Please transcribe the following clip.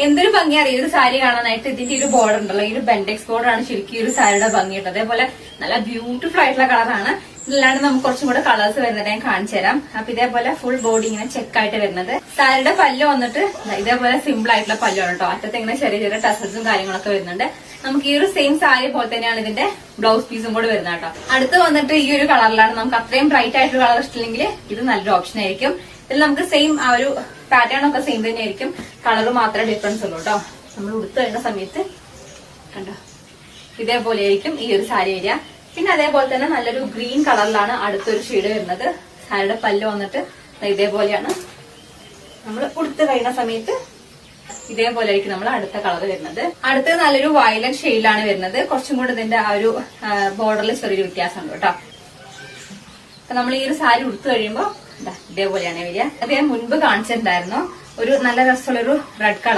എന്തൊരു ഭംഗിയാണ് ഈ ഒരു സാരി കാണാനായിട്ട്. ഇതിന്റെ ഒരു ബോർഡർ ഉണ്ടല്ലോ, ഈ ഒരു ബെൻഡെക്സ് ബോർഡർ ആണ് ശരിക്കും ഈ ഒരു സാരിയുടെ ഭംഗിയിട്ട്. അതേപോലെ നല്ല ബ്യൂട്ടിഫുൾ ആയിട്ടുള്ള കളറാണ്. ഇതിലാണ് നമുക്ക് കുറച്ചും കൂടെ കളേഴ്സ് വരുന്നത്, ഞാൻ കാണിച്ചു തരാം. അപ്പൊ ഇതേപോലെ ഫുൾ ബോഡി ഇങ്ങനെ ചെക്കായിട്ട് വരുന്നത്. സാരിയുടെ പല്ല് വന്നിട്ട് ഇതേപോലെ സിമ്പിൾ ആയിട്ടുള്ള പല്ലാണ് കേട്ടോ. അറ്റത്ത് ഇങ്ങനെ ചെറിയ ചെറിയ ടസൽസും കാര്യങ്ങളൊക്കെ വരുന്നുണ്ട്. നമുക്ക് ഈ ഒരു സെയിം സാരി പോലെ തന്നെയാണ് ഇതിന്റെ ബ്ലൗസ് പീസും കൂടെ വരുന്നത് കേട്ടോ. അടുത്ത് വന്നിട്ട് ഈ ഒരു കളറിലാണ്. നമുക്ക് അത്രയും ബ്രൈറ്റ് ആയിട്ടുള്ള കളർ ഇഷ്ടമില്ലെങ്കിൽ ഇത് നല്ലൊരു ഓപ്ഷൻ ആയിരിക്കും. ഇതിൽ നമുക്ക് സെയിം ആ ഒരു പാറ്റേൺ ഒക്കെ സെയിം തന്നെയായിരിക്കും, കളർ മാത്രമേ ഡിഫറൻസ് ഉള്ളൂ കേട്ടോ. നമ്മൾ ഉടുത്ത് വരുന്ന സമയത്ത് കണ്ടോ ഇതേപോലെ ആയിരിക്കും ഈ ഒരു സാരി വരിക. പിന്നെ അതേപോലെ തന്നെ നല്ലൊരു ഗ്രീൻ കളറിലാണ് അടുത്തൊരു ഷെയ്ഡ് വരുന്നത്. സാരിയുടെ പല്ല് വന്നിട്ട് ഇതേപോലെയാണ്. നമ്മൾ ഉടുത്ത് കഴിയുന്ന സമയത്ത് ഇതേപോലെ ആയിരിക്കും നമ്മൾ അടുത്ത കളർ വരുന്നത്. അടുത്തത് നല്ലൊരു വയലറ്റ് ഷെയ്ഡിലാണ് വരുന്നത്. കുറച്ചും കൂടെ ഇതിന്റെ ആ ഒരു ബോർഡറിൽ ചെറിയൊരു വ്യത്യാസമുണ്ട് കേട്ടോ. അപ്പൊ നമ്മൾ ഈ ഒരു സാരി ഉടുത്ത് കഴിയുമ്പോൾ ഇതേപോലെയാണ് വരിക. അത് ഞാൻ മുൻപ് കാണിച്ചിട്ടുണ്ടായിരുന്നു, ഒരു നല്ല രസമുള്ളൊരു റെഡ് കളർ.